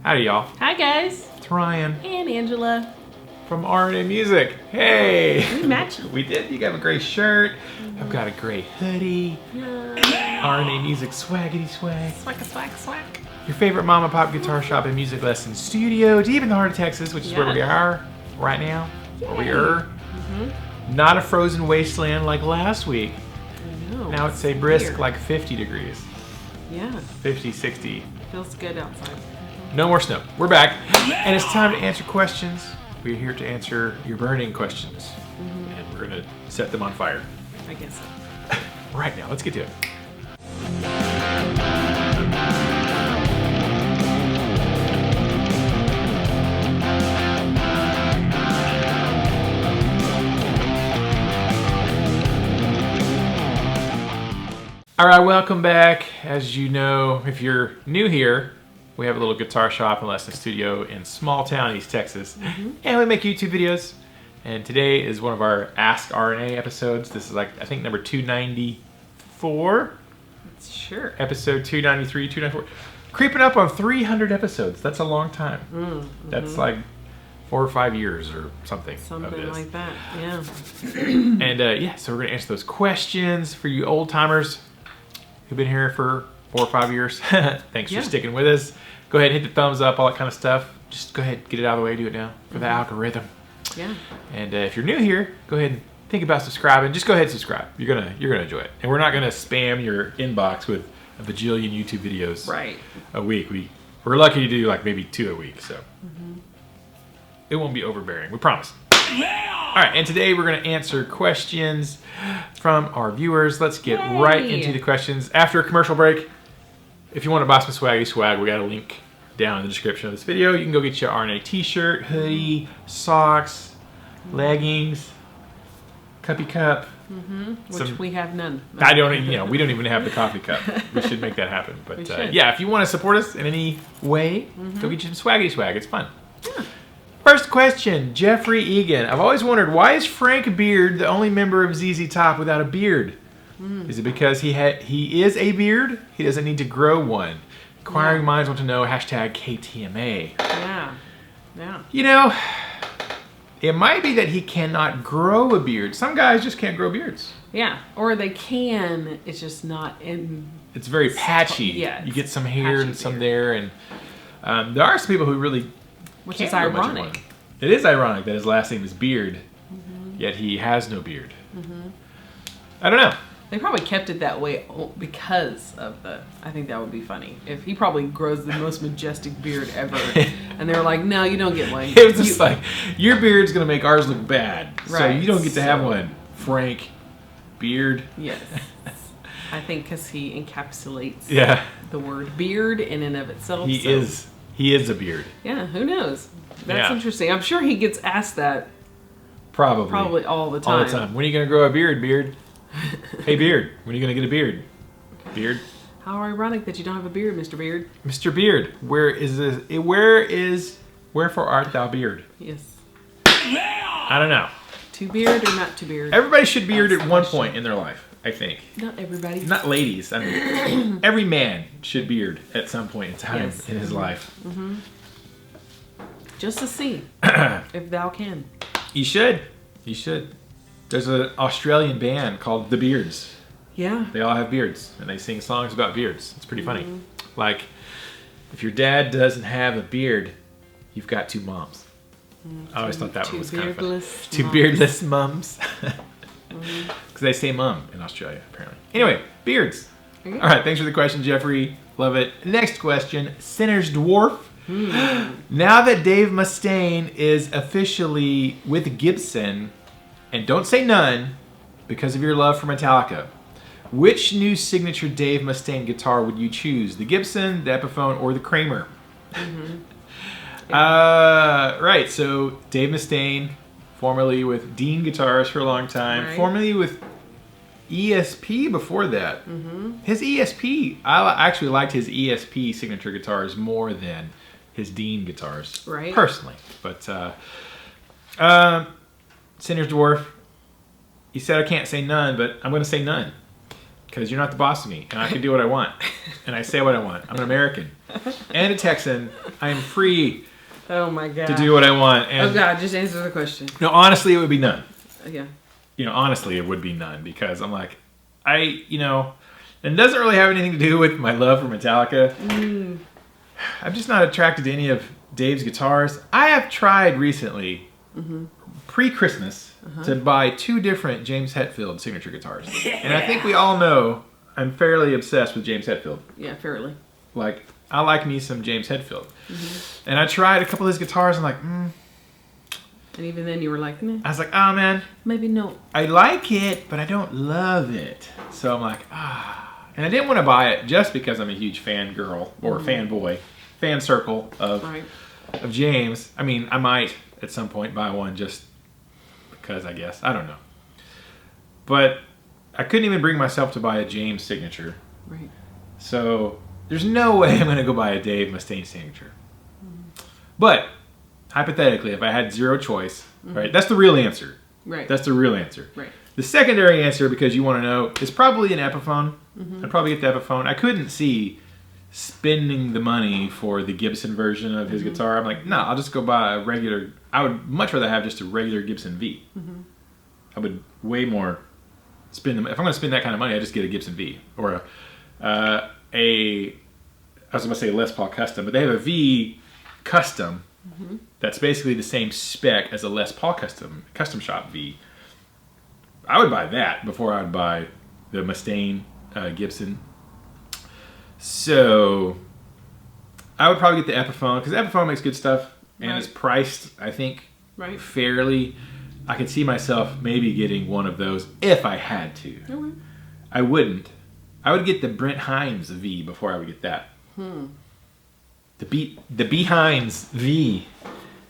Howdy, y'all. Hi, guys. It's Ryan And Angela. from RNA Music. Hey! We matched. We did. You got a gray shirt. I've got a gray hoodie. RNA Music swaggity swag. Swag. Your favorite mom and pop guitar shop and music lesson studio, deep in the heart of Texas, which is where we are right now. Where we are. Not a frozen wasteland like last week. I know. Now it's a brisk like 50 degrees. Yeah. 50, 60. Feels good outside. No more snow. We're back. And it's time to answer questions. We're here to answer your burning questions. And we're going to set them on fire. I guess so. Right now, let's get to it. All right, welcome back. As you know, if you're new here, we have a little guitar shop and lesson studio in small town East Texas, and we make YouTube videos. And today is one of our Ask RNA episodes. This is like, I think, number 294? Sure. Episode 293, 294. Creeping up on 300 episodes. That's a long time. That's like 4 or 5 years or something. Something like that, yeah. And yeah, so we're going to answer those questions for you old timers who've been here for 4 or 5 years. Thanks for sticking with us. Go ahead and hit the thumbs up, all that kind of stuff. Just go ahead, get it out of the way, do it now for the algorithm. Yeah. And if you're new here, go ahead and think about subscribing. Just go ahead and subscribe. You're gonna enjoy it. And we're not gonna spam your inbox with a bajillion YouTube videos a week. We're lucky to do like maybe 2 a week, so it won't be overbearing. We promise. All right, and today we're going to answer questions from our viewers. Let's get right into the questions. After a commercial break, if you want to buy some swaggy swag, we got a link down in the description of this video. You can go get your RNA t-shirt, hoodie, socks, leggings, cuppy cup. Which we have none. I don't, we don't even have the coffee cup. We should make that happen. But yeah, if you want to support us in any way, go get you some swaggy swag. It's fun. Yeah. First question, Jeffrey Egan. I've always wondered, why is Frank Beard the only member of ZZ Top without a beard? Is it because he is a beard? He doesn't need to grow one. Inquiring minds want to know, hashtag KTMA. Yeah. You know, it might be that he cannot grow a beard. Some guys just can't grow beards. Yeah, or they can, it's just not in... It's very patchy. Yeah. You get some here and some there. And there are some people who really... Which is ironic. It is ironic that his last name is Beard, yet he has no beard. I don't know. They probably kept it that way because of the... I think that would be funny. If he probably grows the most majestic beard ever, and they were like, no, you don't get one. It was just like, your beard's going to make ours look bad, so Right. you don't get to have one. Frank Beard. Yes. I think because he encapsulates the word beard in and of itself. He is a beard. Yeah, who knows? That's interesting. I'm sure he gets asked that probably all the time. All the time. When are you going to grow a beard, Beard? Hey, Beard, when are you going to get a beard? Beard? How ironic that you don't have a beard, Mr. Beard. Mr. Beard, wherefore art thou beard? Yes. I don't know. To beard or not to beard? Everybody should beard at one point in their life, I think. Not everybody. Not ladies. I mean, every man should beard at some point in time in his life. Just to see if thou can. You should. You should. There's an Australian band called The Beards. Yeah. They all have beards, and they sing songs about beards. It's pretty funny. Like, if your dad doesn't have a beard, you've got 2 moms. I always thought that one was kind of funny. 2 beardless mums. Because they say mum in Australia, apparently. Anyway, beards. All right, thanks for the question, Jeffrey. Love it. Next question, Sinner's Dwarf. Now that Dave Mustaine is officially with Gibson, and don't say none because of your love for Metallica, which new signature Dave Mustaine guitar would you choose? The Gibson, the Epiphone, or the Kramer? Right, so Dave Mustaine, formerly with Dean Guitars for a long time, formerly with ESP before that. His ESP, I actually liked his ESP signature guitars more than his Dean guitars, personally. But Sinner's Dwarf, you said I can't say none, but I'm going to say none. because you're not the boss of me, and I can do what I want, and I say what I want. I'm an American and a Texan. I am free. Oh my God. To do what I want. And oh God, just answer the question. No, honestly, it would be none. Yeah. Honestly, it would be none because I'm like, and it doesn't really have anything to do with my love for Metallica. I'm just not attracted to any of Dave's guitars. I have tried recently, pre-Christmas, to buy 2 different James Hetfield signature guitars. And I think we all know I'm fairly obsessed with James Hetfield. Yeah, fairly. Like, I like me some James Hetfield. And I tried a couple of his guitars and And even then you were like, nah. I was like, oh man. Maybe no. I like it, but I don't love it. So I'm like, And I didn't want to buy it just because I'm a huge fan girl or fanboy, fan circle of James. I mean, I might at some point buy one just because I guess. I don't know. But I couldn't even bring myself to buy a James signature. Right. So there's no way I'm going to go buy a Dave Mustaine signature. But hypothetically, if I had zero choice, right, that's the real answer. Right. That's the real answer. Right. The secondary answer, because you want to know, is probably an Epiphone. I'd probably get the Epiphone. I couldn't see spending the money for the Gibson version of his guitar. I'm like, no, I'll just go buy a regular. I would much rather have just a regular Gibson V. I would way more spend them. If I'm going to spend that kind of money, I just get a Gibson V or I was going to say Les Paul Custom, but they have a V Custom that's basically the same spec as a Les Paul Custom Shop V. I would buy that before I would buy the Mustaine Gibson. So I would probably get the Epiphone because Epiphone makes good stuff and it's priced, I think, fairly. I could see myself maybe getting one of those if I had to. I wouldn't. I would get the Brent Hines V before I would get that. The B Hines V.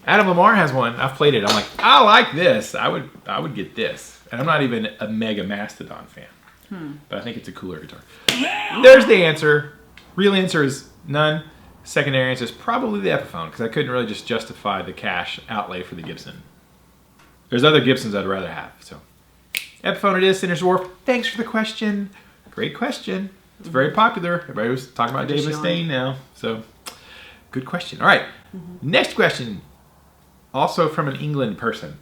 Adam Lamar has one. I've played it. I'm like, I like this. I would get this. And I'm not even a mega Mastodon fan. But I think it's a cooler guitar. There's the answer. Real answer is none. Secondary answer is probably the Epiphone because I couldn't really just justify the cash outlay for the Gibson. There's other Gibsons I'd rather have. So Epiphone it is, Sinner's Wharf. Thanks for the question. Great question. It's very popular. Everybody was talking about Dave Mustaine now. So good question. All right. Next question. Also from an England person.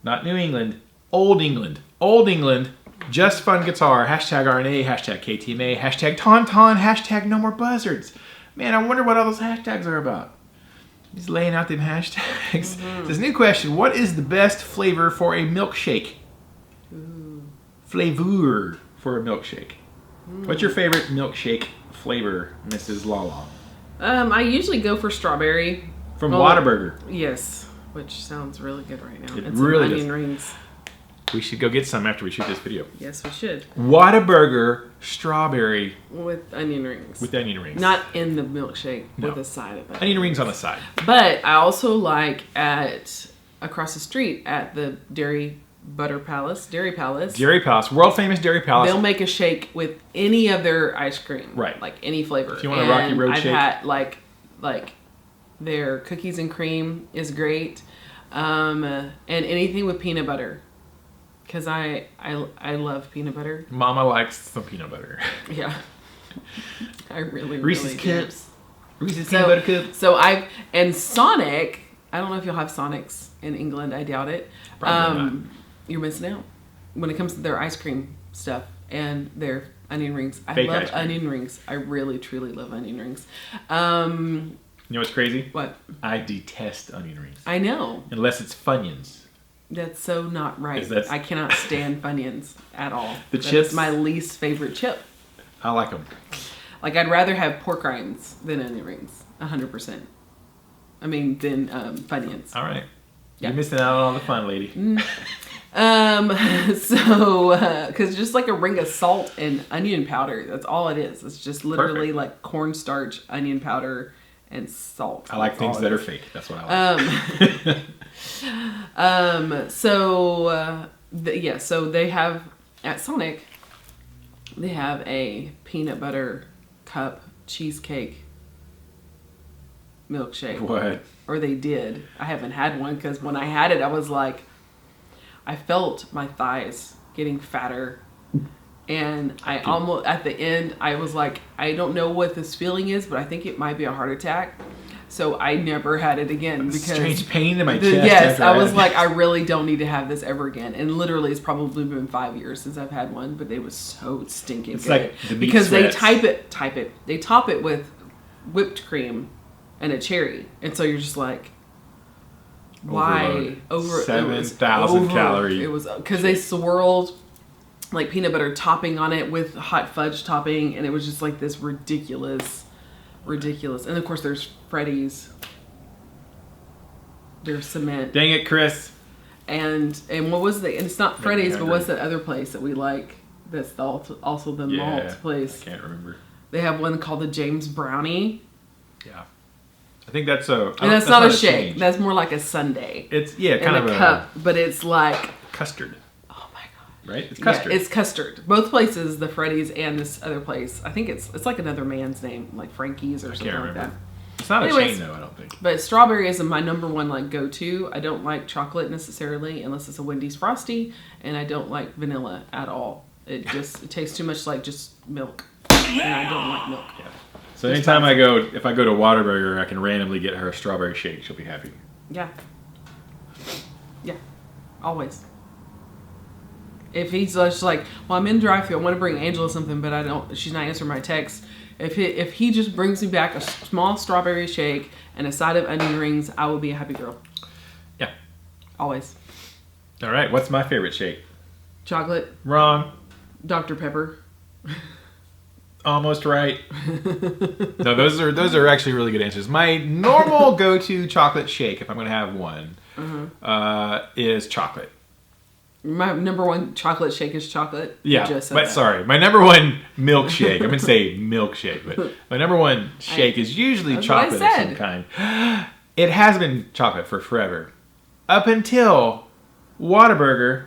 Not New England. Old England. Old England. Just fun guitar. Hashtag RNA. Hashtag KTMA. Hashtag Tauntaun. Hashtag no more buzzards. Man, I wonder what all those hashtags are about. He's laying out them hashtags. This new question. What is the best flavor for a milkshake? Flavor for a milkshake. What's your favorite milkshake flavor, Mrs. Lala? I usually go for strawberry. From Whataburger. Yes, which sounds really good right now. It really onion rings. We should go get some after we shoot this video. Yes, we should. Whataburger strawberry. With onion rings. With onion rings. Not in the milkshake, with a side of it. Onion rings on the side. But I also like across the street at the Dairy Palace, world famous Dairy Palace. They'll make a shake with any of their ice cream. Right. Like any flavor. If you want a Rocky Road I've shake. I've had like their cookies and cream is great. And anything with peanut butter. Because I love peanut butter. Mama likes some peanut butter. Yeah. I really, Reese's really Cups. Reese's peanut butter cups. And Sonic, I don't know if you'll have Sonics in England. I doubt it. Probably not. You're missing out when it comes to their ice cream stuff and their onion rings. I Fake love onion rings. I really, truly love onion rings. You know what's crazy? What? I detest onion rings. I know. Unless it's Funyuns. That's so not right. I cannot stand Funyuns at all. The chips? It's my least favorite chip. I like them. Like, I'd rather have pork rinds than onion rings. 100%. I mean, than Funyuns. All right. Yeah. You're missing out on all the fun, lady. Because just like a ring of salt and onion powder, that's all it is. It's just literally like cornstarch, onion powder, and salt. I like things that are fake. That's what I like. So they have, at Sonic, they have a peanut butter cup cheesecake milkshake. What? Or they did. I haven't had one because when I had it, I was like, I felt my thighs getting fatter And I almost, at the end, I was like, I don't know what this feeling is, but I think it might be a heart attack. So I never had it again because strange pain in my chest. Yes, I was like, I really don't need to have this ever again. And literally, it's probably been 5 years since I've had one, but they was so stinking it's good. Like the meat because sweats. they top it with whipped cream and a cherry, and so you're just like, why over 7,000 calories? It was because they swirled like peanut butter topping on it with hot fudge topping, and it was just like this ridiculous. And of course there's Freddy's, there's cement. Dang it, Chris. And what was and it's not Freddy's, but what's that other place that we like that's also the malt place? I can't remember. They have one called the James Brownie. Yeah, I think that's and that's not a shake. Change. That's more like a sundae. It's kind of a cup, but it's like custard. Right? It's custard. Yeah, it's custard. Both places, the Freddy's and this other place. I think it's like another man's name, like Frankie's or something like that. It's not a chain though, I don't think. But strawberry is my number one like go-to. I don't like chocolate necessarily unless it's a Wendy's Frosty, and I don't like vanilla at all. It tastes too much like just milk, and I don't like milk. Yeah. So anytime if I go to Whataburger, I can randomly get her a strawberry shake. She'll be happy. Yeah. Yeah. Always. If he's just like, well, I'm in drive-thru, I want to bring Angela something, but she's not answering my text. If he just brings me back a small strawberry shake and a side of onion rings, I will be a happy girl. Yeah. Always. All right. What's my favorite shake? Chocolate. Wrong. Dr. Pepper. Almost right. No, those are actually really good answers. My normal go-to chocolate shake, if I'm going to have one, is chocolate. My number one chocolate shake is chocolate. Yeah, sorry. My number one milkshake. I'm going to say milkshake, but my number one shake is usually chocolate of some kind. It has been chocolate for forever. Up until Whataburger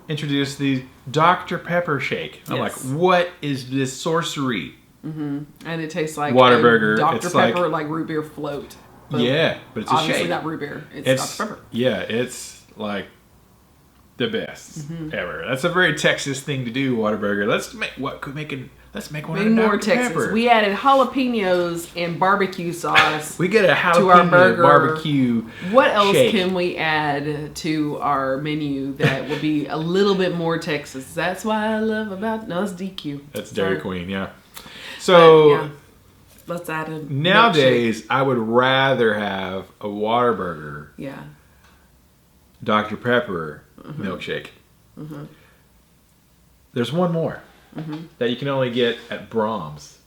introduced the Dr. Pepper shake. I'm like, what is this sorcery? And it tastes like Whataburger. Dr. Pepper, like root beer float. But but it's a obviously shake. Not root beer. It's Dr. Pepper. Yeah, it's like the best ever. That's a very Texas thing to do, Whataburger. Let's make one more Texas. Pepper. We added jalapenos and barbecue sauce. We get a jalapeno to our burger. Barbecue. What else shake. can we add to our menu that will be a little bit more Texas? That's why I love about that's DQ. That's Dairy Queen, yeah. So let's add a nowadays milkshake. I would rather have a Whataburger. Yeah. Dr. Pepper milkshake. There's one more that you can only get at Brahms.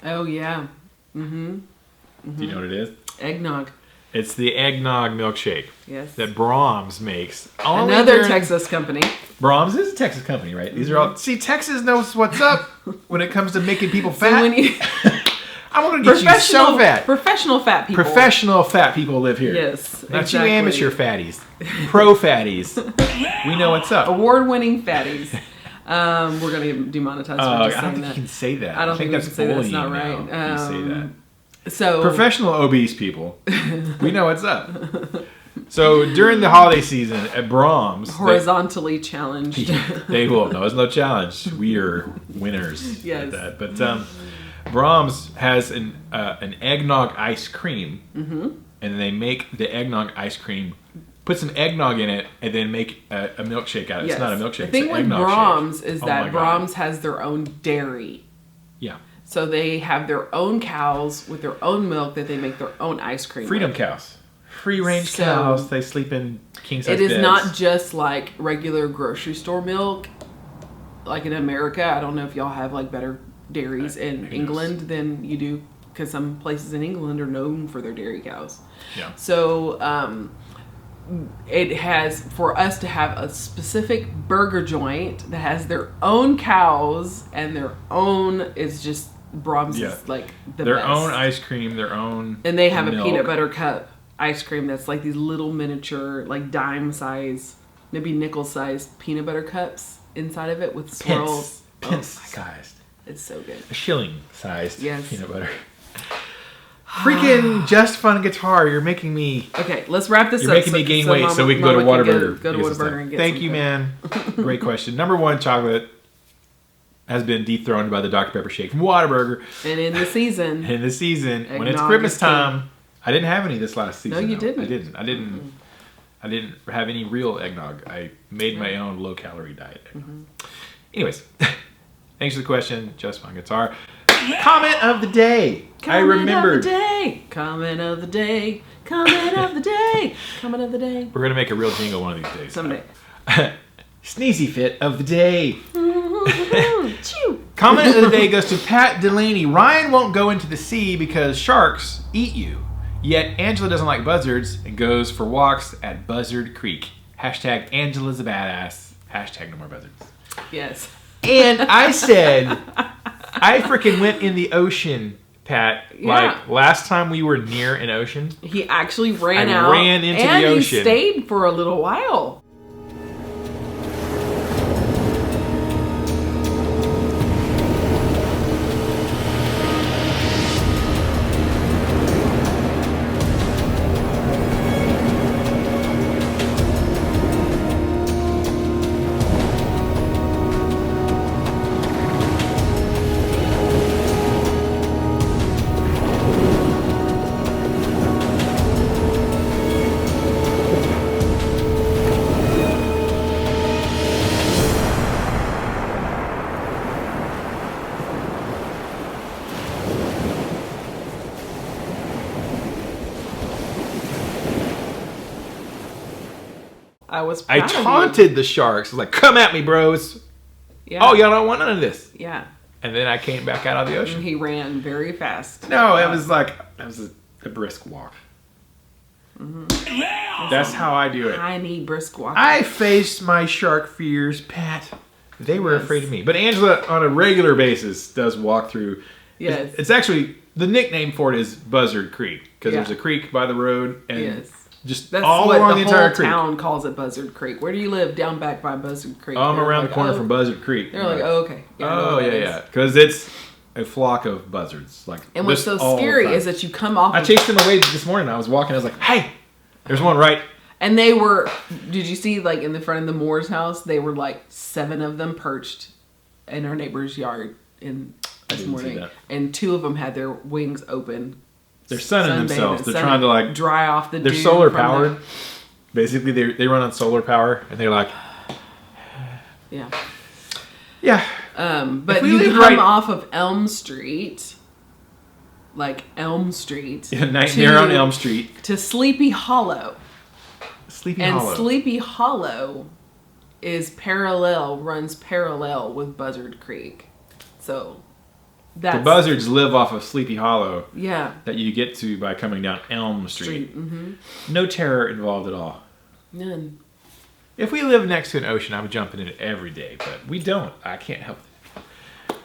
Oh yeah. Do you know what it is? Eggnog. It's the eggnog milkshake. Yes. That Brahms makes. Another Texas company. Brahms is a Texas company, right? These are all. See, Texas knows what's up when it comes to making people fat. So when you I want to get you so fat. Professional fat people. Professional fat people live here. Yes, not exactly. you amateur fatties. Pro fatties. We know what's up. Award-winning fatties. We're going to get demonetized for just saying that. I don't think you can say that. I don't think that's we can say that. It's not bullying right. now if you say that. So professional obese people, we know what's up. So during the holiday season at Brahms, horizontally challenged. They will. No, it's no challenge. We are winners at that. But Brahms has an eggnog ice cream, and they make the eggnog ice cream, put some eggnog in it, and then make a milkshake out of it. It's not a milkshake. The thing with Brahms is that Brahms has their own dairy. Yeah. So they have their own cows with their own milk that they make their own ice cream Freedom with. Cows. Free-range cows. They sleep in king-size beds. It is not just like regular grocery store milk. Like in America, I don't know if y'all have like better dairies in England than you do, because some places in England are known for their dairy cows. Yeah. So it has, for us to have a specific burger joint that has their own cows and their own, is just Brahms is like the their best. own ice cream, their own and they have milk. A peanut butter cup ice cream that's like these little miniature, like dime size, maybe nickel size peanut butter cups inside of it with swirls. Pence sized. It's so good. A shilling sized peanut butter. Freaking Just Fun Guitar, you're making me... Okay, let's wrap this up. You're making me gain weight so we can go to Whataburger. Go to Whataburger and get Thank you, man. Great question. Number one, chocolate. has been dethroned by the Dr. Pepper shake from Whataburger. And in the season. When it's Christmas time, I didn't have any this last season. No, you didn't. I didn't have any real eggnog. I made my own low-calorie diet. Anyways, thanks for the question. Just my guitar. Comment of the day. Comment of the day. Comment of the day. Comment of the day. Comment of the day. We're going to make a real jingle one of these days. Someday. Sneezy fit of the day. Comment of the day goes to Pat Delaney. Ryan won't go into the sea because sharks eat you. Yet Angela doesn't like buzzards and goes for walks at Buzzard Creek. Hashtag Angela's a badass. Hashtag no more buzzards. Yes. And I said, I freaking went in the ocean, Pat. Yeah. Like last time we were near an ocean. He actually ran into the ocean. And he stayed for a little while. I taunted the sharks. I was like, come at me, bros. Yeah. Oh, y'all don't want none of this. Yeah. And then I came back out of the ocean. And he ran very fast. No, it was like, that was a brisk walk. That's how I do it. Tiny brisk walk. I faced my shark fears, Pat. They were afraid of me. But Angela, on a regular basis, does walk through. Yes. It's actually, the nickname for it is Buzzard Creek. Because there's a creek by the road. And just that's all along the entire creek. The whole town calls it Buzzard Creek. Where do you live? Down back by Buzzard Creek. I'm around the corner from Buzzard Creek. They're like, oh, okay. Yeah. Because it's a flock of buzzards. And what's so scary is that you come off. I chased them away this morning. I was walking. I was like, hey, there's one right. And they were, did you see like in the front of the Moore's house, they were like 7 of them perched in our neighbor's yard this morning. And 2 of them had their wings open. They're sunning themselves. They're trying to like dry off the. They're solar powered. Basically, they run on solar power, and they're like, yeah. If But we you lived come off of Elm Street, like Elm Street, near on Elm Street to Sleepy Hollow. Hollow. Sleepy Hollow runs parallel with Buzzard Creek, so. The buzzards live off of Sleepy Hollow. Yeah. That you get to by coming down Elm Street. Mm-hmm. No terror involved at all. None. If we lived next to an ocean, I would jump in it every day, but we don't. I can't help it.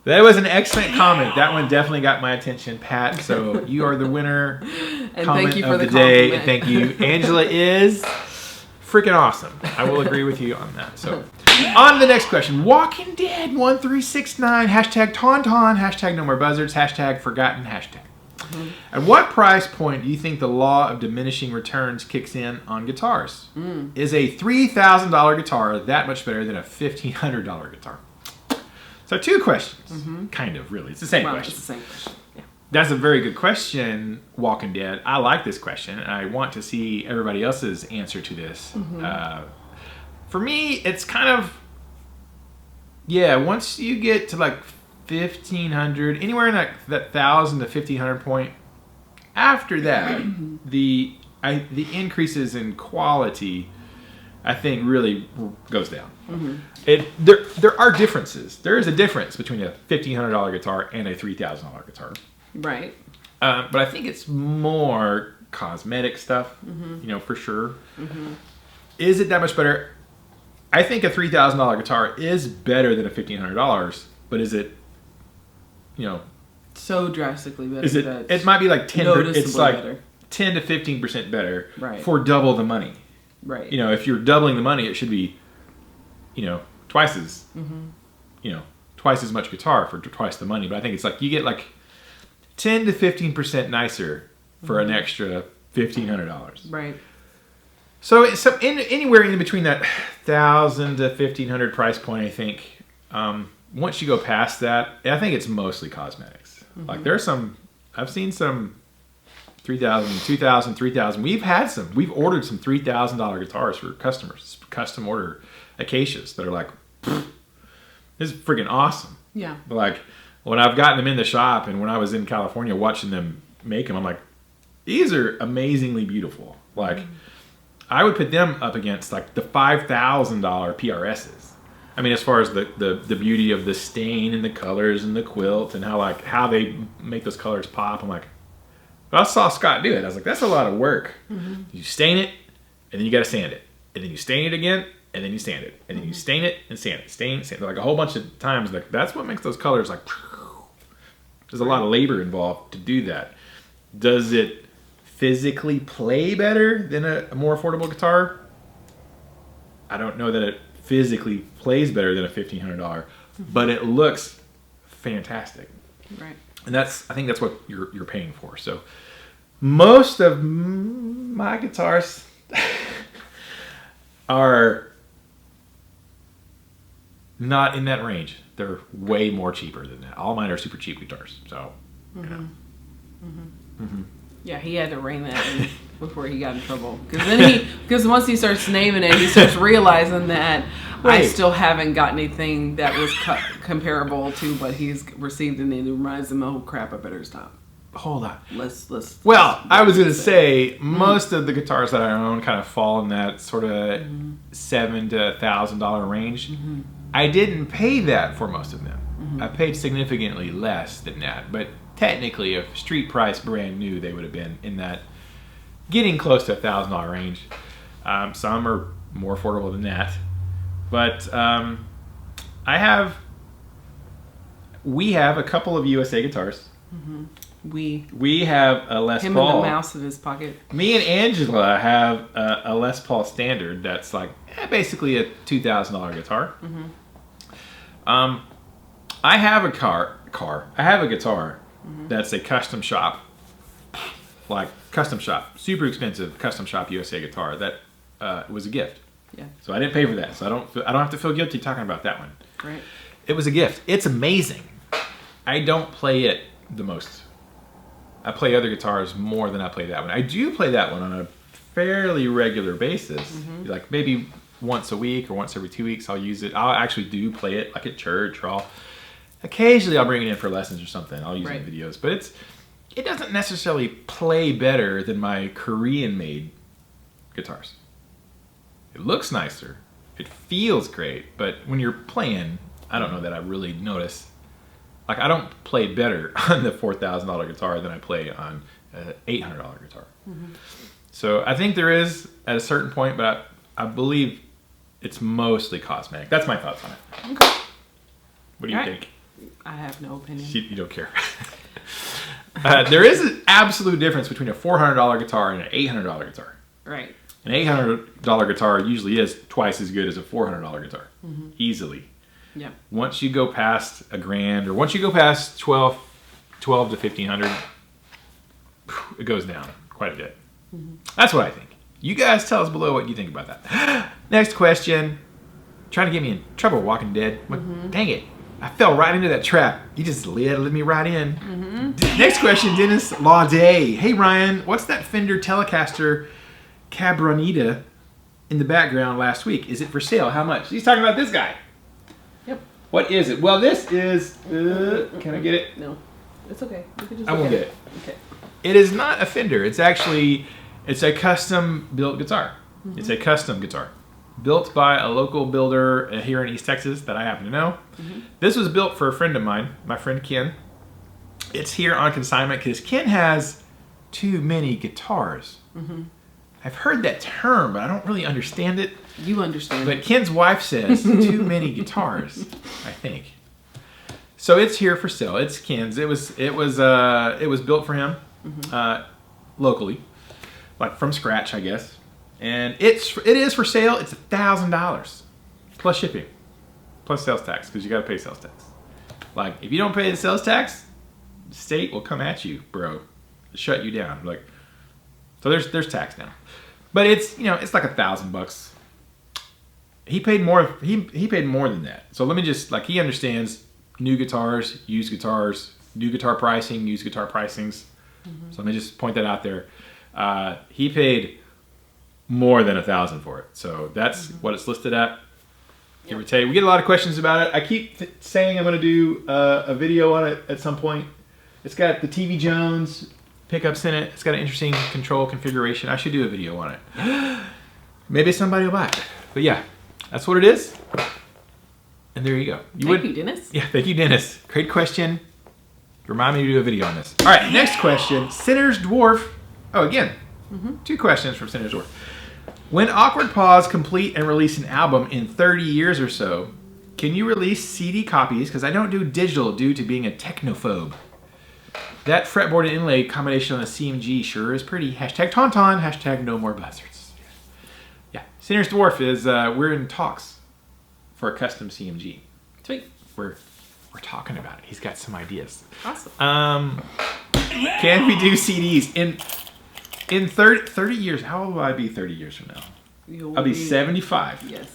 That was an excellent comment. That one definitely got my attention, Pat. So you are the winner. And thank you for the day. compliment. And thank you. Angela is freaking awesome. I will agree with you on that. So on to the next question. Walking Dead 1369. Hashtag Tauntaun. Hashtag no more buzzards. Hashtag forgotten. Hashtag. At what price point do you think the law of diminishing returns kicks in on guitars? Is a $3,000 guitar that much better than a $1,500 guitar? So 2 questions. Kind of, really. It's the same question. It's the same question. Yeah. That's a very good question, Walking Dead. I like this question, and I want to see everybody else's answer to this. For me, it's kind of, once you get to like 1,500, anywhere in that 1,000 to 1,500 point, after that, the increases in quality, I think, really goes down. There are differences. There is a difference between a $1,500 guitar and a $3,000 guitar. Right. But I think it's more cosmetic stuff, for sure. Is it that much better? I think a $3,000 guitar is better than a $1,500, but is it, so drastically better? Is it? It might be like 10. It's like better. 10 to 15% better right. for double the money. Right. If you're doubling the money, it should be, twice as, twice as much guitar for twice the money. But I think it's like you get like 10 to 15% nicer for an extra $1,500. Right. So anywhere in between that 1,000 to 1,500 price point, I think once you go past that, I think it's mostly cosmetics. Like there's some, I've seen some 3,000, 2,000, 3,000. We've ordered some $3,000 guitars for customers, custom order acacias that are like, this is freaking awesome. Yeah. But like when I've gotten them in the shop and when I was in California watching them make them, I'm like, these are amazingly beautiful. Like I would put them up against like the $5,000 PRSs. I mean, as far as the beauty of the stain and the colors and the quilt and how they make those colors pop, I'm like, but I saw Scott do it. I was like, that's a lot of work. You stain it, and then you got to sand it, and then you stain it again, and then you sand it, and then you stain it and sand it, stain, like a whole bunch of times. Like that's what makes those colors like. There's a lot of labor involved to do that. Does it physically play better than a more affordable guitar? I don't know that it physically plays better than a $1,500, but it looks fantastic. Right. And I think that's what you're paying for. So most of my guitars are not in that range. They're way more cheaper than that. All mine are super cheap guitars. So, Yeah, he had to rein that in before he got in trouble. Because once he starts naming it, he starts realizing that I still haven't got anything that was comparable to what he's received, and it reminds him, oh crap, I better stop. Hold on. Well, I was going to say most of the guitars that I own kind of fall in that sort of $7,000 to $1,000 range. I didn't pay that for most of them. I paid significantly less than that, but technically, if street price brand new, they would have been in that getting close to $1,000 range. Some are more affordable than that, but we have a couple of USA guitars. We have a Les Paul. Him and the mouse in his pocket. Me and Angela have a Les Paul Standard that's like basically a $2,000 guitar. I have a guitar that's a custom shop, super expensive custom shop USA guitar that was a gift. Yeah. So I didn't pay for that, so I don't have to feel guilty talking about that one. Right. It was a gift. It's amazing. I don't play it the most. I play other guitars more than I play that one. I do play that one on a fairly regular basis. Like maybe once a week or once every 2 weeks I'll use it. I'll actually do play it like at church, or occasionally I'll bring it in for lessons or something. I'll use it in videos. But it doesn't necessarily play better than my Korean-made guitars. It looks nicer. It feels great. But when you're playing, I don't know that I really notice. Like, I don't play better on the $4,000 guitar than I play on an $800 guitar. So I think there is at a certain point, but I believe it's mostly cosmetic. That's my thoughts on it. Okay. What do you think? I have no opinion. You don't care. There is an absolute difference between a $400 guitar and an $800 guitar. Right. An $800 guitar usually is twice as good as a $400 guitar. Easily. Yeah. Once you go past $1,000, or once you go past 12 to 1,500, it goes down quite a bit. That's what I think. You guys tell us below what you think about that. Next question. Trying to get me in trouble, Walking Dead. Dang it. I fell right into that trap. You just let me right in. Next question, Dennis Lauday. Hey Ryan, what's that Fender Telecaster Cabronita in the background last week? Is it for sale? How much? He's talking about this guy. Yep. What is it? Well, this is... can I get it? No. It's okay. You can just I won't get it. Okay. It is not a Fender. It's actually... It's a custom built guitar. It's a custom guitar. Built by a local builder here in East Texas that I happen to know. This was built for a friend of mine, my friend Ken. It's here on consignment because Ken has too many guitars. I've heard that term, but I don't really understand it. You understand. But Ken's wife says too many guitars, I think. So it's here for sale. It's Ken's. It was built for him locally, like from scratch, I guess. And it is for sale. It's $1,000 plus shipping, plus sales tax, because you got to pay sales tax. Like if you don't pay the sales tax, the state will come at you, bro, shut you down. Like, so there's tax now, but it's it's like $1,000. He paid more. He paid more than that. So let me just he understands new guitars, used guitars, new guitar pricing, used guitar pricings. So let me just point that out there. He paid more than $1,000 for it. So that's what it's listed at. Give or take. We get a lot of questions about it. I keep saying I'm going to do a video on it at some point. It's got the TV Jones pickups in it. It's got an interesting control configuration. I should do a video on it. Maybe somebody will buy it. But yeah, that's what it is. And there you go. Thank you, Dennis. Yeah, thank you, Dennis. Great question. Remind me to do a video on this. All right, next question. Sinner's Dwarf. Oh, again, 2 questions from Sinner's Dwarf. When Awkward Pauze complete and release an album in 30 years or so, can you release CD copies? Because I don't do digital due to being a technophobe. That fretboard and inlay combination on a CMG sure is pretty. Hashtag Tauntaun. Hashtag no more buzzards. Yeah, Sinner's Dwarf is, we're in talks for a custom CMG. Sweet. We're talking about it. He's got some ideas. Awesome. Can we do CDs? In 30 years, how old will I be 30 years from now? I'll be 75. Yes.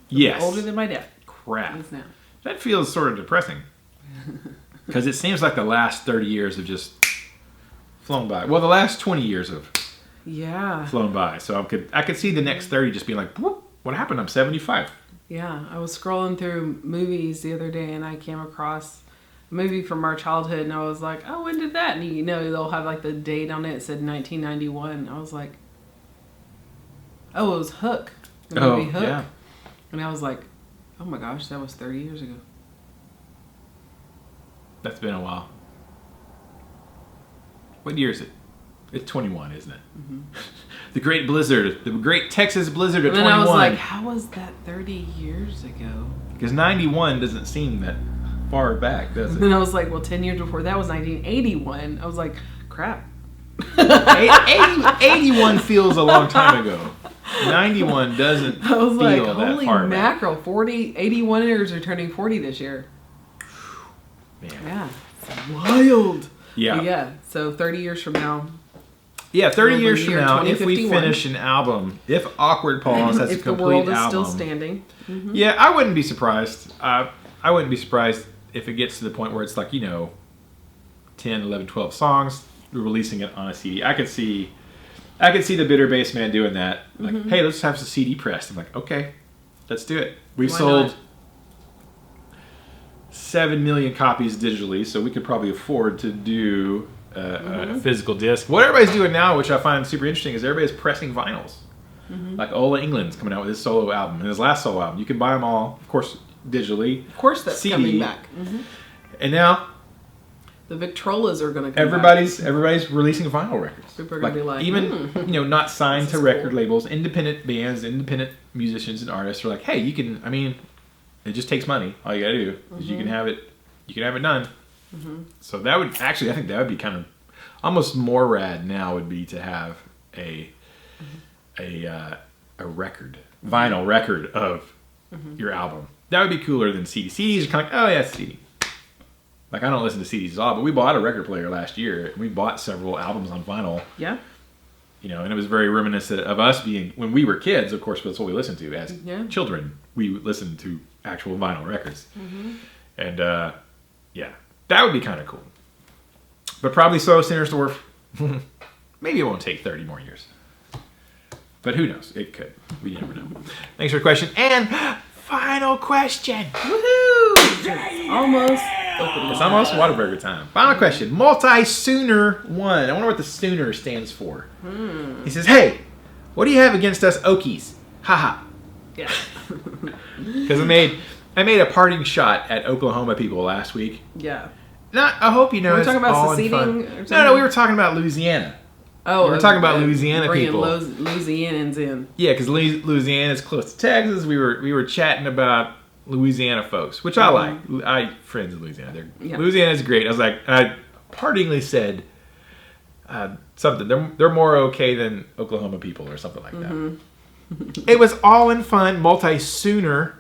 Yes. Older than my dad. Crap. He is now. That feels sort of depressing. Because it seems like the last 30 years have just flown by. Well, the last 20 years have flown by. So I could see the next 30 just being like, whoop, what happened? I'm 75. Yeah. I was scrolling through movies the other day and I came across movie from our childhood and I was like, oh, when did that? And you know, they'll have like the date on it. It said 1991. I was like, oh, it was Hook. The movie Hook. Yeah. And I was like, oh my gosh, that was 30 years ago. That's been a while. What year is it? It's 21, isn't it? The Great Blizzard. The Great Texas Blizzard of 21. And then I was like, how was that 30 years ago? Because 91 doesn't seem that far back, does it? And then I was like, well, 10 years before that was 1981. I was like, crap. 81 feels a long time ago. 91 doesn't feel I was like, that holy far mackerel, 81ers are turning 40 this year. Man. Yeah, it's wild. Yeah. But yeah, so 30 years from now. Yeah, 30 years from now, if we finish an album, if Awkward Pauze has a complete album. If the world is still standing. Yeah, I wouldn't be surprised. I wouldn't be surprised if it gets to the point where it's like, 10, 11, 12 songs, releasing it on a CD. I could see the Bitter Bass Man doing that. Like, hey, let's have some CD pressed. I'm like, okay, let's do it. We've sold 7 million copies digitally, so we could probably afford to do a physical disc. What everybody's doing now, which I find super interesting, is everybody's pressing vinyls. Like Ola England's coming out with his solo album, and his last solo album. You can buy them all, of course, digitally. Of course, that's CD. coming back. And now the Victrolas are going to come everybody's releasing vinyl records. People are going to be like, even not signed to record labels, independent bands, independent musicians and artists are like, hey, you can. I mean, it just takes money. All you got to do is you can have it. You can have it done. So that would actually, I think that would be kind of almost more rad. Now would be to have a record, vinyl record of your album. That would be cooler than CD. CDs are kind of like, oh yeah, it's CD. Like, I don't listen to CDs at all, but we bought a record player last year. And we bought several albums on vinyl. Yeah. And it was very reminiscent of us being, when we were kids, of course, that's what we listened to as children. We listened to actual vinyl records. And, that would be kind of cool. But probably so, Sinner's Dwarf. Maybe it won't take 30 more years. But who knows? It could. We never know. Thanks for the question. And final question. Woohoo! It's almost open. It's almost Whataburger time. Final question. Multi-Sooner 1. I wonder what the Sooner stands for. He says, hey, what do you have against us Okies? Haha. Yeah. Because I made a parting shot at Oklahoma people last week. Yeah. I hope you know. We're talking about seceding? No, we were talking about Louisiana. Oh, we were talking about Louisiana people. Louisianans in. Yeah, because Louisiana is close to Texas. We were chatting about Louisiana folks, which I like. I friends in Louisiana. Louisiana is great. I was like, I partingly said something. They're more okay than Oklahoma people or something like that. It was all in fun. Multi-Sooner.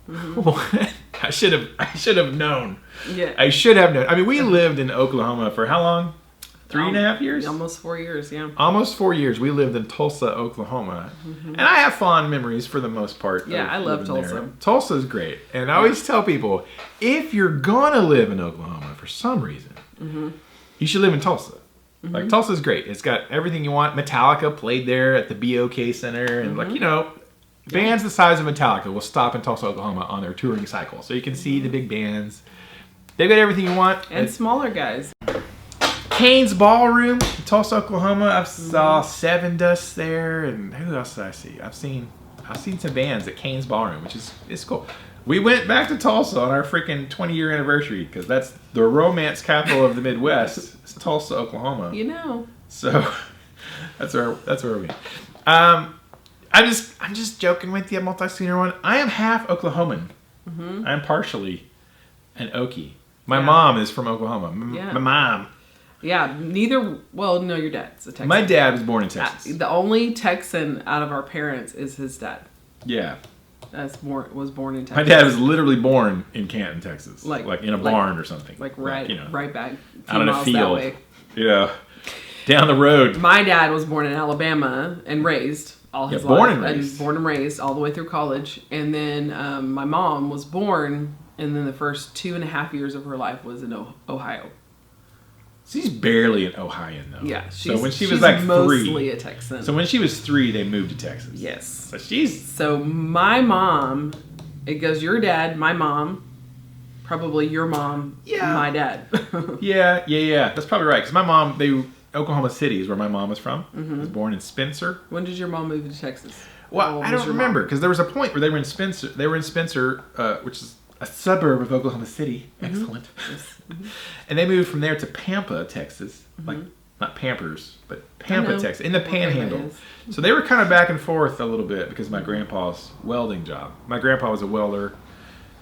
I should have known. Yeah. I should have known. I mean, we lived in Oklahoma for how long? 3.5 years? Almost 4 years, yeah. Almost 4 years. We lived in Tulsa, Oklahoma. And I have fond memories for the most part. Yeah, I love Tulsa. There. Tulsa's great. And I always tell people, if you're going to live in Oklahoma for some reason, you should live in Tulsa. Like, Tulsa's great. It's got everything you want. Metallica played there at the BOK Center. And, like, you know, bands the size of Metallica will stop in Tulsa, Oklahoma on their touring cycle. So you can see the big bands. They've got everything you want. And smaller guys. Kane's Ballroom in Tulsa, Oklahoma. I saw Seven Dust there. And who else did I see? I've seen some bands at Kane's Ballroom, which is cool. We went back to Tulsa on our freaking 20-year anniversary because that's the romance capital of the Midwest. It's Tulsa, Oklahoma. You know. So that's where we went. I'm just joking with you, multi-scener one. I am half Oklahoman. I'm partially an Okie. My mom is from Oklahoma. My mom. Yeah, well, no, your dad's a Texan. My dad was born in Texas. The only Texan out of our parents is his dad. Yeah. Was born in Texas. My dad was literally born in Canton, Texas. Like in a barn or something. Like right back out in a field. That way. Yeah. Down the road. My dad was born in Alabama and raised all his life. Born and raised all the way through college. And then my mom was born, and then the first 2.5 years of her life was in Ohio. She's barely an Ohioan, though. Yeah. So when she was like 3. Mostly a Texan. So when she was 3, they moved to Texas. Yes. So my mom, it goes your dad, my mom, probably your mom, my dad. Yeah. That's probably right. Because my mom, Oklahoma City is where my mom was from. I was born in Spencer. When did your mom move to Texas? Well, I don't remember because there was a point where they were in Spencer. They were in Spencer, which is a suburb of Oklahoma City. Excellent. Yes. And they moved from there to Pampa, Texas. Like, not Pampers, but Pampa, Texas, in the Panhandle. So they were kind of back and forth a little bit because of my grandpa's welding job. My grandpa was a welder,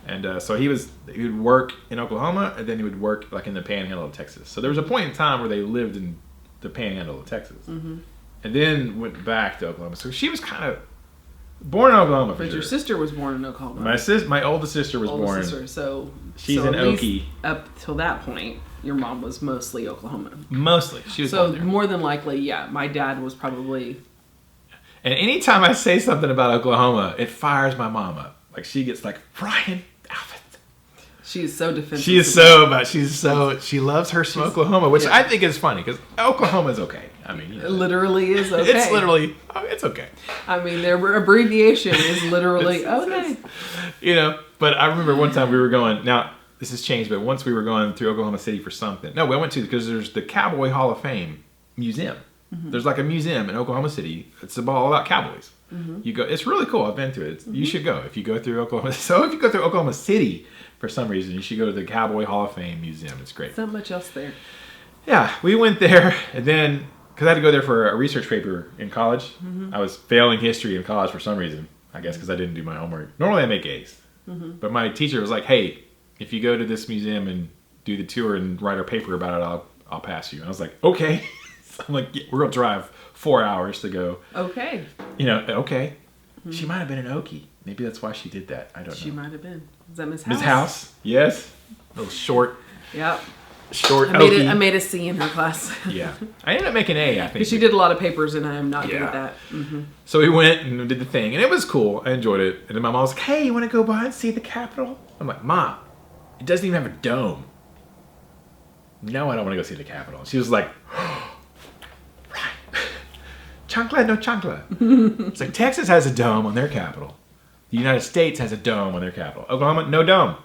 and so he would work in Oklahoma, and then he would work like in the Panhandle of Texas. So there was a point in time where they lived in the Panhandle of Texas, and then went back to Oklahoma. So she was kind of born in Oklahoma. But your sister was born in Oklahoma. My oldest sister was born. So she's an Okie. Up till that point, your mom was mostly Oklahoma. Mostly, she was. So more than likely, my dad was probably. And anytime I say something about Oklahoma, it fires my mom up. Like she gets like, Ryan, she is so defensive. She loves her some Oklahoma, which I think is funny because Oklahoma is okay. I mean, it literally is okay. It's okay. I mean, their abbreviation is literally okay. But I remember one time we were going, now this has changed, but once we were going through Oklahoma City for something. No, we went to, because there's the Cowboy Hall of Fame Museum. There's like a museum in Oklahoma City. It's all about cowboys. You go. It's really cool. I've been to it. You should go if you go through Oklahoma. So if you go through Oklahoma City for some reason, you should go to the Cowboy Hall of Fame Museum. It's great. There's not much else there. Yeah, we went there, and then because I had to go there for a research paper in college. I was failing history in college for some reason. I guess because I didn't do my homework. Normally I make A's, but my teacher was like, "Hey, if you go to this museum and do the tour and write a paper about it, I'll pass you." And I was like, "Okay." So I'm like, yeah, "We're gonna drive 4 hours to go." Okay. Okay. She might have been an Okie. Maybe that's why she did that. I don't know. She might have been. Is that Miss House? Miss House? Yes. A little short. Yep. Short Okie. I made a C in her class. Yeah. I ended up making A, I think. Because she did a lot of papers, and I am not good at that. So we went and did the thing, and it was cool. I enjoyed it. And then my mom was like, "Hey, you want to go by and see the Capitol?" I'm like, "Mom, it doesn't even have a dome." "No, I don't want to go see the Capitol." She was like, "Right. Chancla, no chancla." It's like, Texas has a dome on their Capitol. The United States has a dome on their Capitol. Oklahoma, no dome.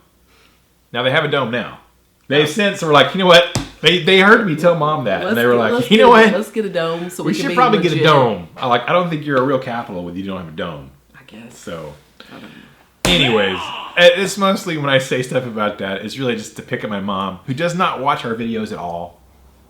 Now they have a dome now. They've since were like, you know what? They heard me tell Mom that, and they were like, you know what? Let's get a dome. So we should probably get a dome. I don't think you're a real capital when you don't have a dome. I guess. So, anyways, it's mostly when I say stuff about that, it's really just to pick at my mom, who does not watch our videos at all.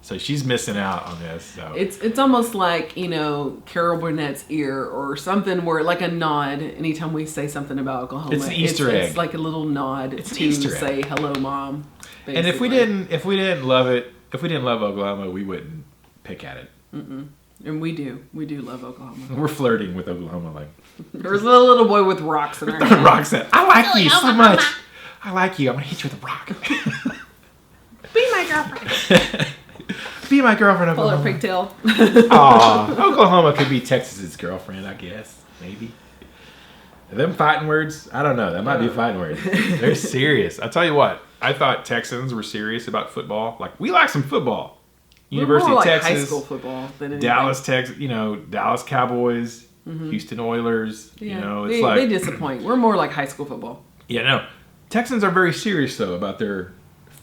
So she's missing out on this. So it's almost like, Carol Burnett's ear or something, where like a nod anytime we say something about Oklahoma. It's an Easter egg. It's like a little nod to say hello, Mom. Basically. And if we didn't love Oklahoma, we wouldn't pick at it. And we do love Oklahoma. We're flirting with Oklahoma, like there's a little boy with rocks in our hand. Rocks in. I like you so much. I like you. I'm gonna hit you with a rock. Be my girlfriend. Be my girlfriend, Call her Oklahoma. pigtail. Aw, Oklahoma could be Texas's girlfriend, I guess. Maybe. Them fighting words, I don't know. That might be fighting words. They're serious. I'll tell you what. I thought Texans were serious about football. Like, we like some football. University more of like Texas. high school football than anything. Dallas, Texas. You know, Dallas Cowboys. Houston Oilers. Yeah, you know, it's like... They disappoint. We're more like high school football. Yeah, no. Texans are very serious, though, about their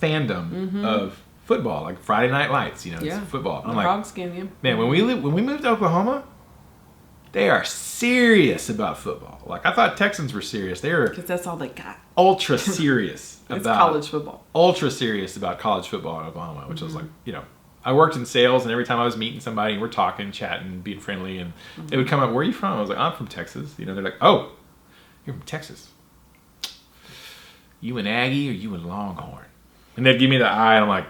fandom of football. Like Friday Night Lights, you know, it's football. I'm like, Hogskin game. man, when we moved to Oklahoma, they are serious about football. Like, I thought Texans were serious. They were Because that's all they got. ultra serious It's about college football. ultra serious about college football in Oklahoma, which was like, you know, I worked in sales, and every time I was meeting somebody, and we're talking, chatting, being friendly, and it would come up, where are you from? I was like, I'm from Texas. You know, they're like, oh, you're from Texas. You an Aggie or you a Longhorn? And they'd give me the eye, and I'm like,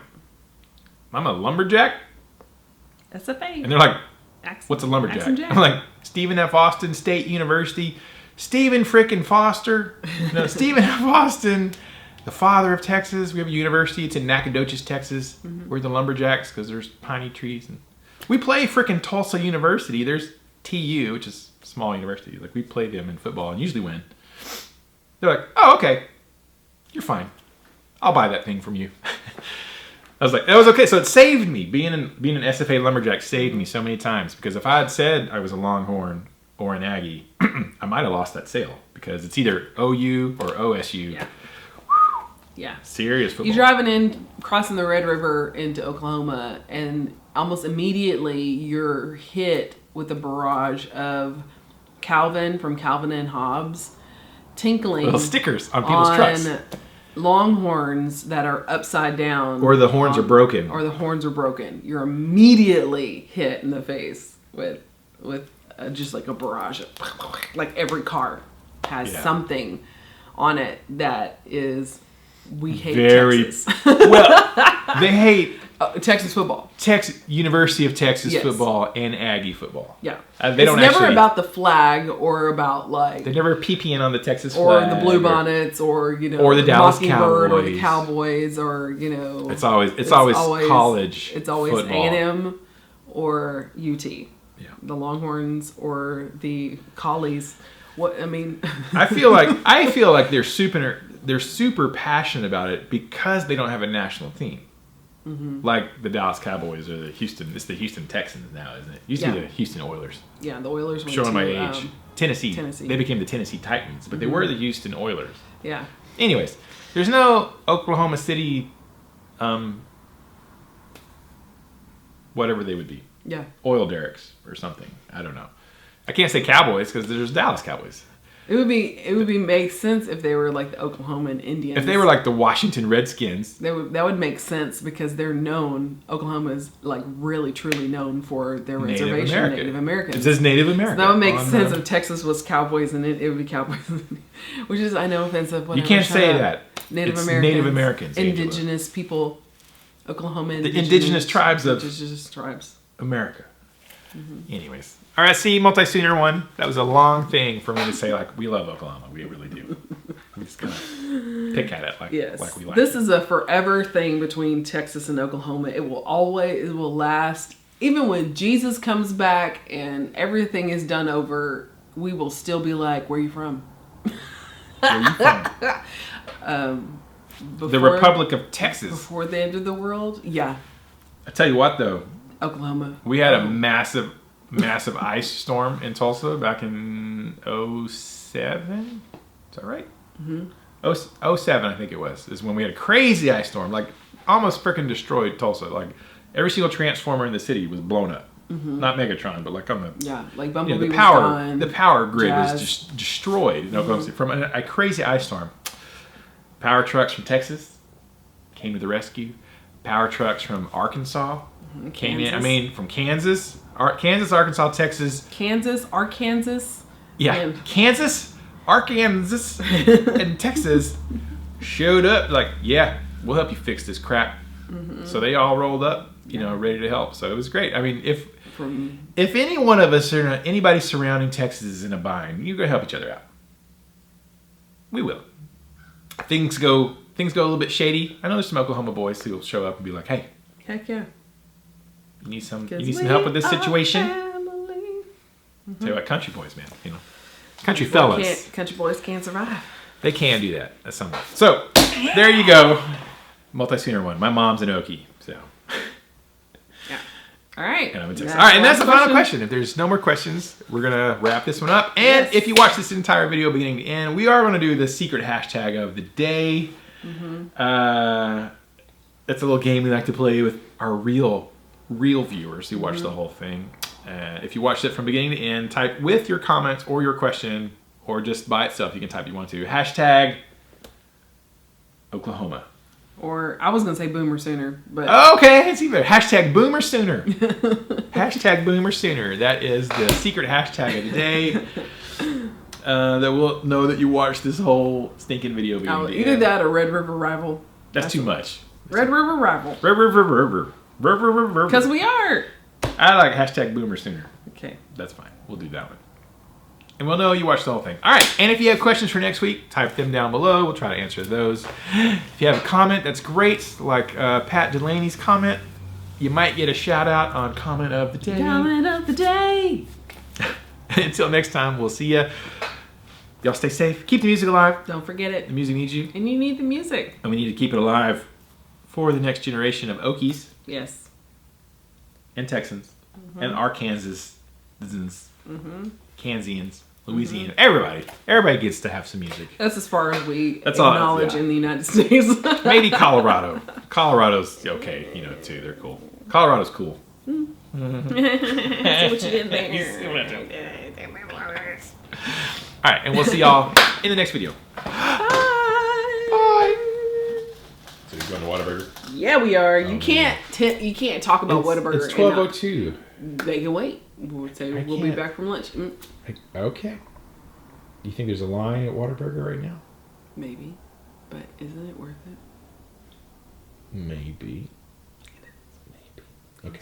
I'm a lumberjack? That's a thing. And they're like, Accent. what's a lumberjack? Accent Jack. I'm like, Stephen F. Austin State University. Stephen frickin' Foster. No, Stephen F. Austin, the father of Texas. We have a university. It's in Nacogdoches, Texas. We're the lumberjacks because there's piney trees. And we play frickin' Tulsa University. There's TU, which is a small university. Like, we play them in football and usually win. They're like, oh, okay. You're fine. I'll buy that thing from you. I was like, that was okay. So it saved me. Being an SFA lumberjack saved me so many times, because if I had said I was a Longhorn or an Aggie, I might have lost that sale, because it's either OU or OSU. Yeah. Yeah. Serious football. You're driving in, crossing the Red River into Oklahoma, and almost immediately you're hit with a barrage of Calvin from Calvin and Hobbes tinkling Little stickers on people's trucks. Longhorns that are upside down. Or the horns are broken. Or the horns are broken. You're immediately hit in the face with just like a barrage of, like, every car has something on it that is, we hate Texas. Well, they hate Texas football. University of Texas football and Aggie football. Yeah. They don't never actually, about the flag or about, like, they never PPN on the Texas or flag. the Blue Bonnets or, you know, or the Dallas Mockingbird Cowboys. or the Cowboys or, you know. It's always college. It's always football. A&M or UT. Yeah. The Longhorns or the Collies. What I mean, I feel like they're super passionate about it because they don't have a national team. Like the Dallas Cowboys or it's the Houston Texans now, isn't it? Used to be the Houston Oilers. Yeah, the Oilers went Showing my to, age. Tennessee. They became the Tennessee Titans, but they were the Houston Oilers. Yeah. Anyways, there's no Oklahoma City, whatever they would be. Yeah. Oil derricks or something. I don't know. I can't say Cowboys because there's Dallas Cowboys. It would be make sense if they were like the Oklahoman Indians. If they were like the Washington Redskins, that would make sense because they're known. Oklahoma is like really truly known for their reservation Native Americans. It says Native American. So that would make sense if Texas was Cowboys and it would be Cowboys, which is I know offensive. You can't say that. Native it's Americans. Native Americans. Indigenous people. Oklahoma. The indigenous tribes of America. Anyways. All right, see, multi-sooner one. That was a long thing for me to say, like, we love Oklahoma. We really do. We just kind of pick at it like we like This it. is a forever thing between Texas and Oklahoma. It will last. Even when Jesus comes back and everything is done over, we will still be like, where are you from? Where are you from? The Republic of Texas. Before the end of the world? Yeah. I tell you what, though. Oklahoma. We had a massive ice storm in Tulsa back in 07. Is that right? 07, I think it was, is when we had a crazy ice storm. Like, almost freaking destroyed Tulsa. Like, every single transformer in the city was blown up. Not Megatron, but like on the... Yeah, like Bumblebee the power, was gone. the power grid Jazz. was just destroyed in Oklahoma City from a crazy ice storm. Power trucks from Texas came to the rescue. Power trucks from Arkansas came in. I mean, from Kansas, Arkansas, Texas. Arkansas. Yeah, And Kansas, Arkansas, and Texas showed up like, yeah, we'll help you fix this crap. So they all rolled up, you know, ready to help. So it was great. I mean, if any one of us or anybody surrounding Texas is in a bind, you go help each other out. We will. Things go a little bit shady. I know there's some Oklahoma boys who will show up and be like, hey. Heck yeah. You need some help with this situation. Mm-hmm. Tell you what, country boys, man. You know, country fellas. Country boys can't survive. They can do that at some point. So there you go. Multi-sooner one. My mom's an Okie, so. Yeah. All right. And I'm in Texas. All right, and that's the final question. If there's no more questions, we're gonna wrap this one up. And if you watch this entire video beginning to end, we are gonna do the secret hashtag of the day. Mm-hmm. That's a little game we like to play with our real viewers who watch the whole thing. If you watched it from beginning to end, type with your comments or your question, or just by itself, you can type if you want to. Hashtag Oklahoma. Or I was gonna say Boomer Sooner, but okay, it's even better. Hashtag Boomer Sooner. Hashtag Boomer Sooner. That is the secret hashtag of the day. That will know that you watched this whole stinking video. Either that or Red River Rival. That's too much. Red River Rival. Red River. Because we are. I like hashtag Boomer Sooner. Okay. That's fine. We'll do that one. And we'll know you watched the whole thing. All right. And if you have questions for next week, type them down below. We'll try to answer those. If you have a comment, that's great. Like Pat Delaney's comment. You might get a shout out on comment of the day. Comment of the day. Until next time, we'll see ya. Y'all stay safe. Keep the music alive. Don't forget it. The music needs you. And you need the music. And we need to keep it alive for the next generation of Okies. Yes. And Texans. And Arkansans. Kansians. Louisiana. Everybody gets to have some music. That's as far as we That's acknowledge in the United States. Maybe Colorado. Colorado's okay, too. They're cool. Colorado's cool. See what you did there. All right, and we'll see y'all in the next video. Bye. So you're going to Whataburger? Yeah, we are. You can't talk about Whataburger. It's 12:02. They can wait. We'll be back from lunch. Okay. You think there's a line at Whataburger right now? Maybe, but isn't it worth it? Maybe. Okay.